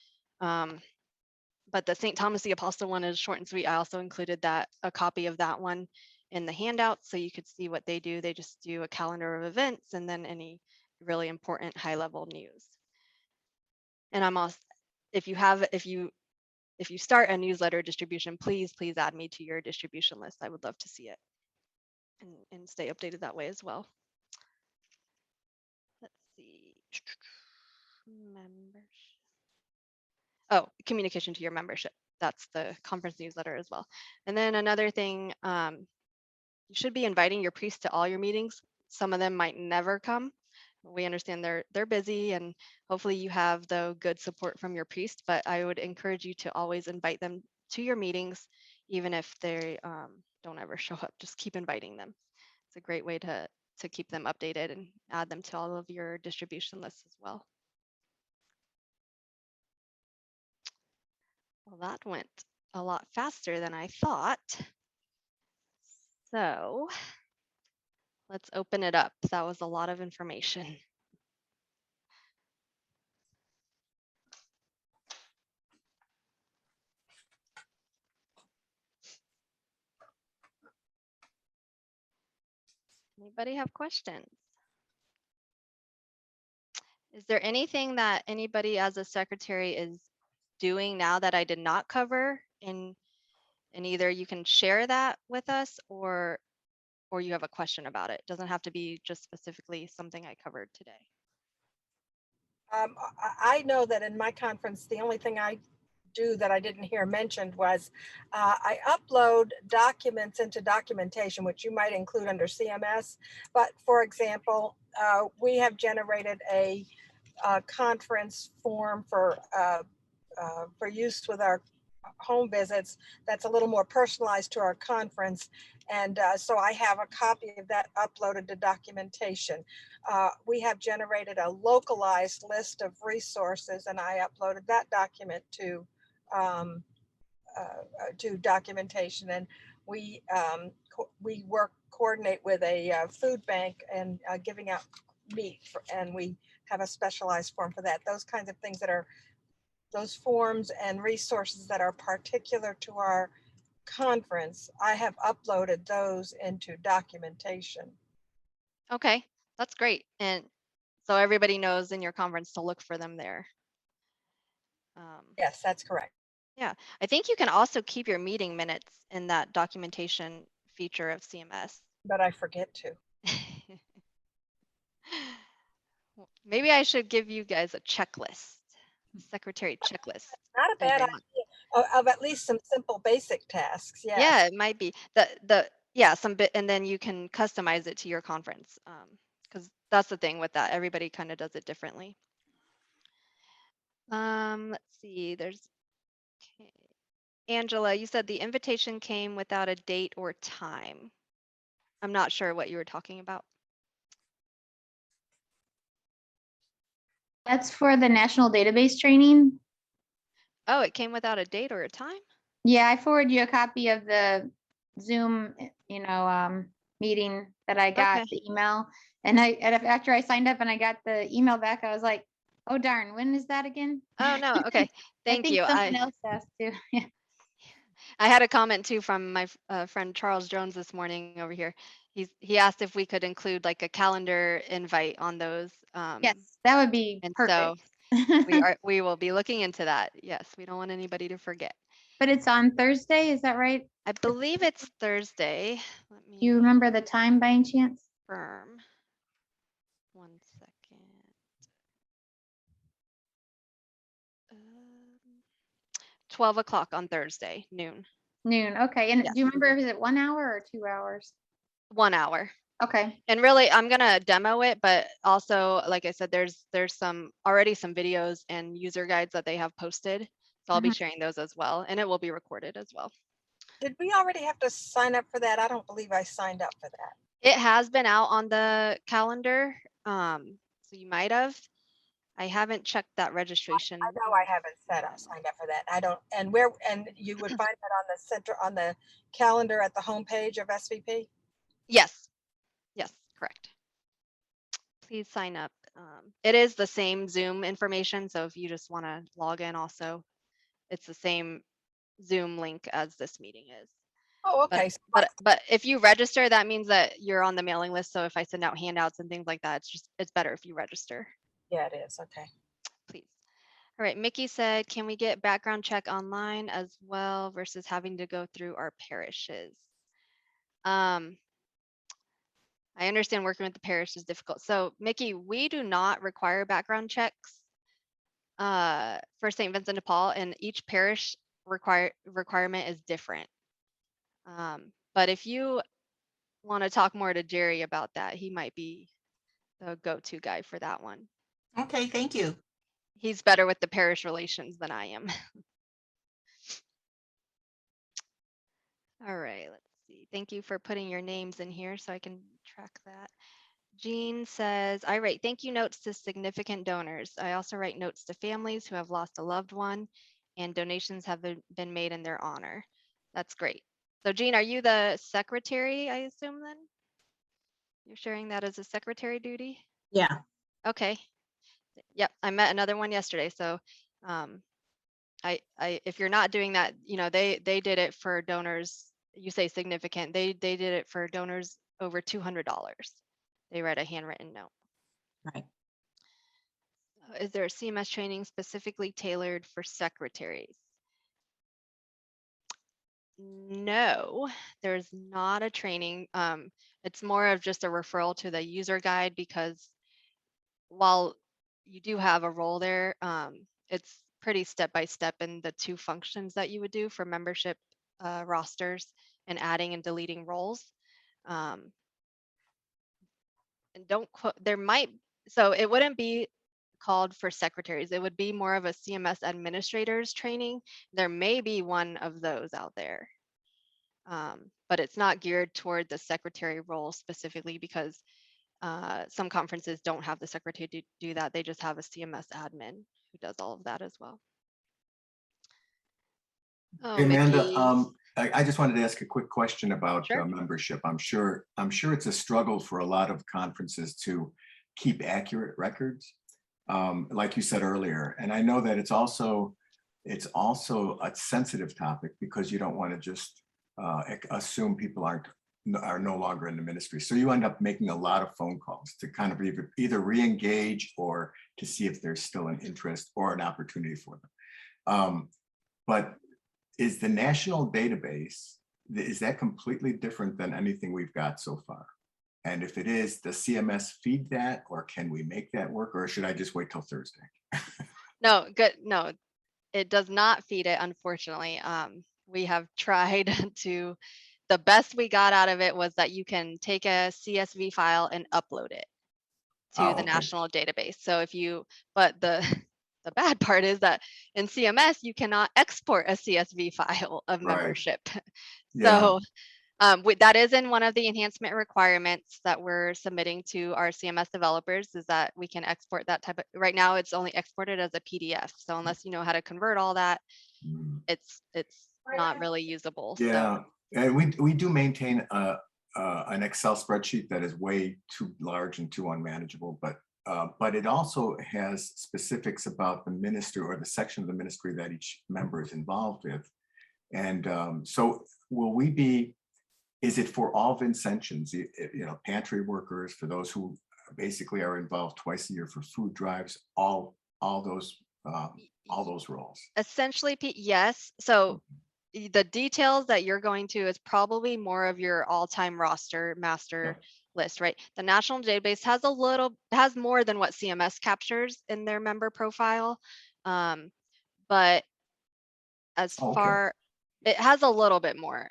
But the St. Thomas the Apostle one is short and sweet. I also included a copy of that one in the handout so you could see what they do. They just do a calendar of events and then any really important high level news. And I'm also, if you start a newsletter distribution, please add me to your distribution list. I would love to see it and stay updated that way as well. Let's see. Membership. Oh, communication to your membership. That's the conference newsletter as well. And then another thing, you should be inviting your priest to all your meetings. Some of them might never come. We understand they're busy, and hopefully you have the good support from your priest, but I would encourage you to always invite them to your meetings, even if they don't ever show up. Just keep inviting them. It's a great way to keep them updated and add them to all of your distribution lists as well. Well, that went a lot faster than I thought. So let's open it up. That was a lot of information. Anybody have questions? Is there anything that anybody as a secretary is doing now that I did not cover? And either you can share that with us or you have a question about it. It doesn't have to be just specifically something I covered today. I know that in my conference, the only thing I do that I didn't hear mentioned was I upload documents into documentation, which you might include under CMS. But for example, we have generated a conference form for use with our home visits that's a little more personalized to our conference. And so I have a copy of that uploaded to documentation. We have generated a localized list of resources, and I uploaded that document to documentation. And we coordinate with a food bank and giving out meat, and we have a specialized form for that. Those kinds of things that are those forms and resources that are particular to our conference, I have uploaded those into documentation. Okay, that's great. And so everybody knows in your conference to look for them there. Yes, that's correct. Yeah, I think you can also keep your meeting minutes in that documentation feature of CMS. But I forget to. Well, maybe I should give you guys a checklist, secretary checklist. Not a bad every idea month. of at least some simple basic tasks. Yes. Yeah, it might be the yeah, some bit, and then you can customize it to your conference. Because that's the thing with that. Everybody kind of does it differently. Let's see, there's okay. Angela, you said the invitation came without a date or time. I'm not sure what you were talking about. That's for the national database training. Oh, it came without a date or a time? Yeah, I forwarded you a copy of the Zoom, meeting that I got, Okay. the email. And after I signed up and I got the email back, I was like, oh darn, when is that again? Oh no, okay. I Thank think you. someone else asked too. Yeah. I had a comment too from my friend Charles Jones this morning over here. He asked if we could include like a calendar invite on those. Yes, that would be And perfect. so we will be looking into that. Yes, we don't want anybody to forget. But it's on Thursday, is that right? I believe it's Thursday. Let Do you me remember the time by any chance? confirm. 1 second. 12 o'clock on Thursday, noon. Noon, okay. And Yes. do you remember if it 1 hour or 2 hours? 1 hour. Okay. And really, I'm gonna demo it, but also, like I said, there's some videos and user guides that they have posted. So I'll be sharing those as well, and it will be recorded as well. Did we already have to sign up for that? I don't believe I signed up for that. It has been out on the calendar, so you might have. I haven't checked that registration. I know I haven't signed up for that. I don't, and you would find that on the calendar at the homepage of SVP? Yes, correct. Please sign up. It is the same Zoom information, so if you just want to log in also, it's the same Zoom link as this meeting is. Oh, okay. But if you register, that means that you're on the mailing list. So if I send out handouts and things like that, it's better if you register. Yeah, it is. Okay. Please. All right, Mickey said, can we get background check online as well versus having to go through our parishes? I understand working with the parish is difficult. So Mickey, we do not require background checks for St. Vincent de Paul, and each parish requirement is different. But if you want to talk more to Jerry about that, he might be the go-to guy for that one. Okay, thank you. He's better with the parish relations than I am. All right, let's see. Thank you for putting your names in here so I can track that. Jean says, I write thank you notes to significant donors. I also write notes to families who have lost a loved one, and donations have been made in their honor. That's great. So Jean, are you the secretary, I assume then? You're sharing that as a secretary duty? Yeah. Okay. Yep, I met another one yesterday. So if you're not doing that, they did it for donors. You say significant. They did it for donors over $200. They read a handwritten note. Right. Is there a CMS training specifically tailored for secretaries? No, there's not a training. It's more of just a referral to the user guide, because while you do have a role there, it's pretty step by step in the 2 functions that you would do for membership rosters and adding and deleting roles. And don't quote, so it wouldn't be called for secretaries. It would be more of a CMS Administrators training. There may be one of those out there. But it's not geared toward the secretary role specifically because some conferences don't have the secretary to do that. They just have a CMS admin who does all of that as well. Oh, Amanda, Mickey. I just wanted to ask a quick question about Sure. membership. I'm sure it's a struggle for a lot of conferences to keep accurate records, like you said earlier. And I know that it's also a sensitive topic because you don't want to just assume people are no longer in the ministry. So you end up making a lot of phone calls to kind of either re-engage or to see if there's still an interest or an opportunity for them. But is the national database, is that completely different than anything we've got so far? And if it is, does CMS feed that, or can we make that work, or should I just wait till Thursday? No, good. No, it does not feed it, unfortunately. We have tried to, the best we got out of it was that you can take a CSV file and upload it to Oh, the okay. national database. So if you, but the bad part is that in CMS, you cannot export a CSV file of Right. membership. Yeah. So that is in one of the enhancement requirements that we're submitting to our CMS developers, is that we can export that type of, right now it's only exported as a PDF. So unless you know how to convert all that, Mm. it's not really usable. Yeah, So and we do maintain an Excel spreadsheet that is way too large and too unmanageable, but it also has specifics about the ministry or the section of the ministry that each member is involved with. And so is it for all Vincentians, pantry workers, for those who basically are involved twice a year for food drives, all those roles? essentially, yes. So the details that you're going to is probably more of your all-time roster master list, right? The national database has more than what CMS captures in their member profile. But as far, it has a little bit more.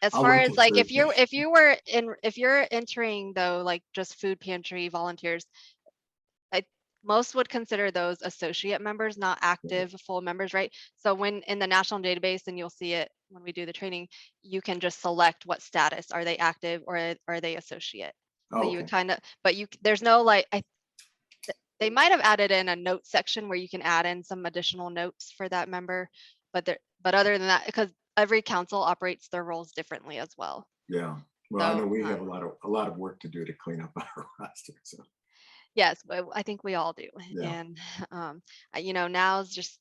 As I'll far wait as till like Thursday. if you're entering though, like just food pantry volunteers, most would consider those associate members, not active full members, right? So when in the national database, and you'll see it when we do the training, you can just select what status, are they active or are they associate? Oh, So you would kind of, there's no like, they might have added in a note section where you can add in some additional notes for that member, but other than that, because every council operates their roles differently as well. Yeah, well, I know So, we have a lot of work to do to clean up our roster. So yes, but I think we all do. Yeah. And now is just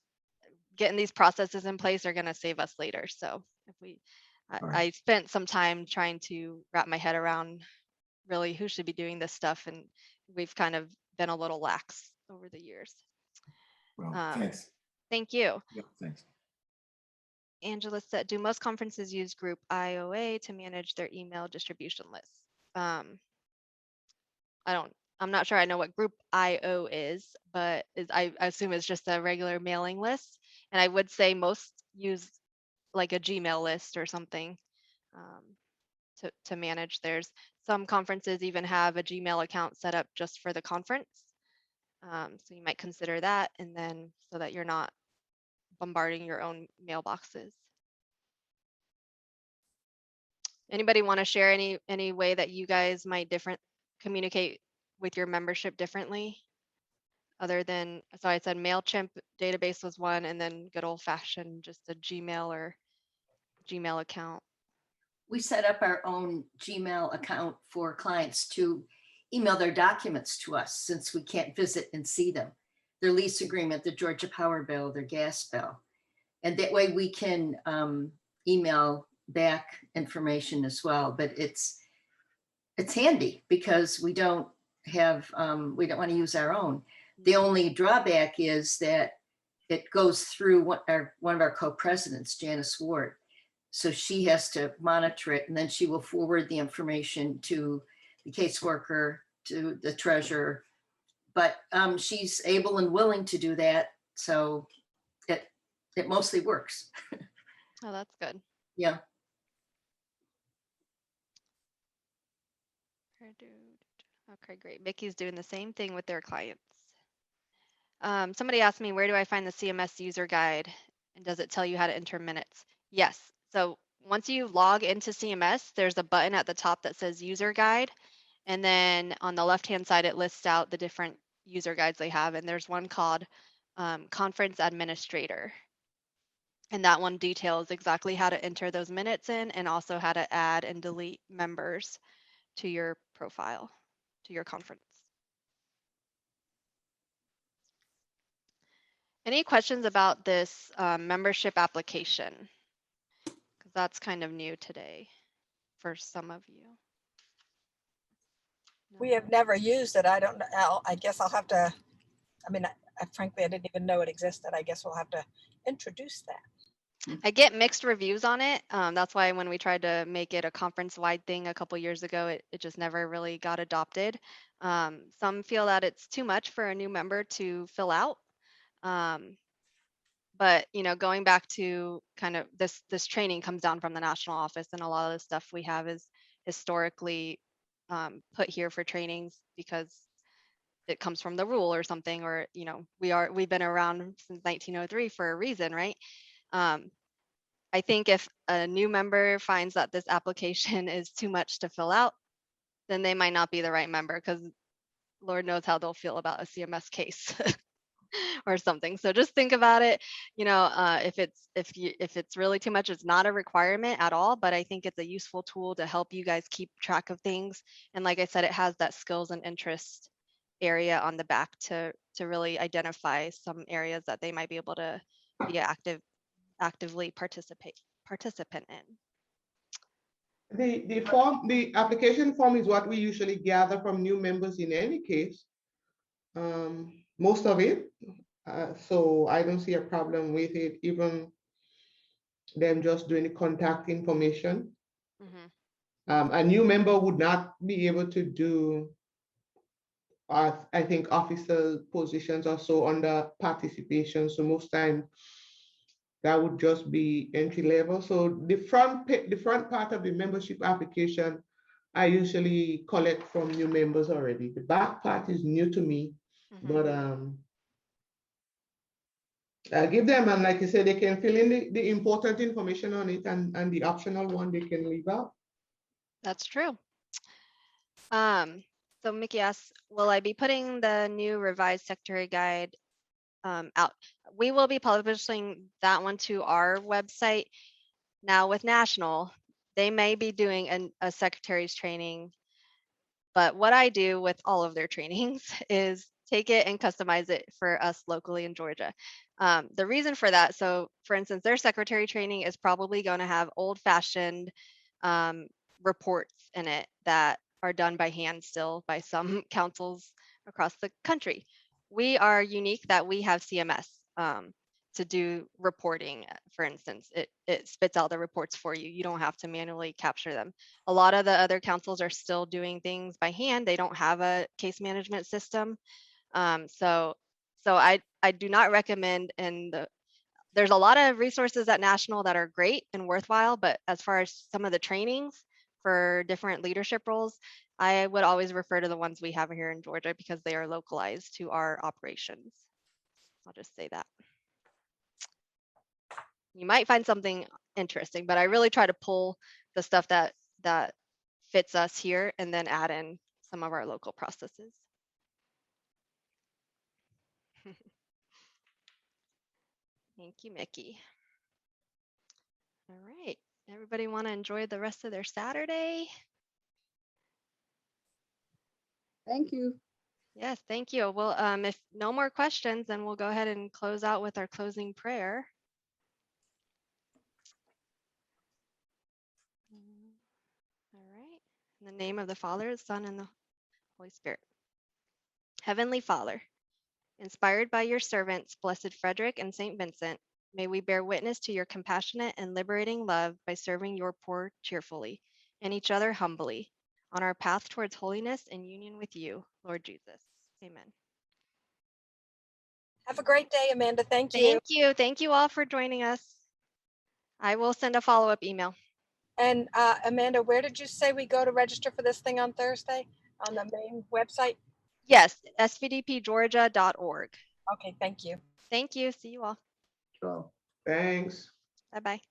getting these processes in place are going to save us later. So if I spent some time trying to wrap my head around really who should be doing this stuff, and we've kind of been a little lax over the years. Well, thanks. Thank you. Yeah, thanks. Angela said, do most conferences use Group IOA to manage their email distribution lists? I'm not sure I know what Group IO is, but I assume it's just a regular mailing list. And I would say most use like a Gmail list or something to manage theirs. Some conferences even have a Gmail account set up just for the conference. So you might consider that, and then so that you're not bombarding your own mailboxes. Anybody want to share any way that you guys might communicate with your membership differently? Other than, so I said MailChimp database was one, and then good old fashioned just a Gmail or Gmail account. We set up our own Gmail account for clients to email their documents to us, since we can't visit and see them. Their lease agreement, their Georgia Power bill, their gas bill. And that way we can email back information as well. But it's handy because we don't want to use our own. The only drawback is that it goes through one of our co-presidents, Janice Ward. So she has to monitor it, and then she will forward the information to the caseworker, to the treasurer. But she's able and willing to do that. So it mostly works. Oh, that's good. Yeah. Okay, great. Mickey's doing the same thing with their clients. Somebody asked me, where do I find the CMS user guide? And does it tell you how to enter minutes? Yes. So once you log into CMS, there's a button at the top that says user guide. And then on the left-hand side, it lists out the different user guides they have. And there's one called Conference Administrator. And that one details exactly how to enter those minutes in and also how to add and delete members to your profile, to your conference. Any questions about this membership application? Because that's kind of new today for some of you. We No? have never used it. I don't know. I guess I'll have to, I mean, frankly, I didn't even know it existed. I guess we'll have to introduce that. I get mixed reviews on it. That's why when we tried to make it a conference-wide thing a couple years ago, it just never really got adopted. Some feel that it's too much for a new member to fill out. But going back to kind of this training comes down from the national office, and a lot of the stuff we have is historically put here for trainings because it comes from the rule or something, or we've been around since 1903 for a reason, right? I think if a new member finds that this application is too much to fill out, then they might not be the right member, because Lord knows how they'll feel about a CMS case or something. So just think about it. If it's really too much, it's not a requirement at all, but I think it's a useful tool to help you guys keep track of things. And like I said, it has that skills and interest area on the back to really identify some areas that they might be able to be actively participant in. The application form is what we usually gather from new members in any case. Most of it. So I don't see a problem with it, even them just doing the contact information. Mm-hmm. A new member would not be able to do, I think, officer positions or so under participation. So most times that would just be entry level. So the front part of the membership application, I usually collect from new members already. The back part is new to me, Mm-hmm. but I give them, and like I said, they can fill in the important information on it, and the optional one they can leave out. That's true. So Mickey asks, will I be putting the new revised secretary guide out? We will be publishing that one to our website. Now with National, they may be doing a secretary's training, but what I do with all of their trainings is take it and customize it for us locally in Georgia. The reason for that, so for instance, their secretary training is probably going to have old-fashioned reports in it that are done by hand still by some councils across the country. We are unique that we have CMS to do reporting. For instance, it spits out the reports for you. You don't have to manually capture them. A lot of the other councils are still doing things by hand. They don't have a case management system. So I do not recommend, and there's a lot of resources at National that are great and worthwhile, but as far as some of the trainings for different leadership roles, I would always refer to the ones we have here in Georgia because they are localized to our operations. I'll just say that. You might find something interesting, but I really try to pull the stuff that fits us here and then add in some of our local processes. Thank you, Mickey. All right. Everybody want to enjoy the rest of their Saturday? Thank you. Yes, thank you. Well, if no more questions, then we'll go ahead and close out with our closing prayer. All right. In the name of the Father, the Son, and the Holy Spirit. Heavenly Father, inspired by your servants, Blessed Frederick and St. Vincent, may we bear witness to your compassionate and liberating love by serving your poor cheerfully and each other humbly on our path towards holiness and union with you, Lord Jesus. Amen. Have a great day, Amanda. Thank you. Thank you. Thank you all for joining us. I will send a follow-up email. And Amanda, where did you say we go to register for this thing on Thursday? on the main website? Yes, svdpgeorgia.org. Okay, thank you. Thank you. See you all. Well, Thanks. Bye-bye.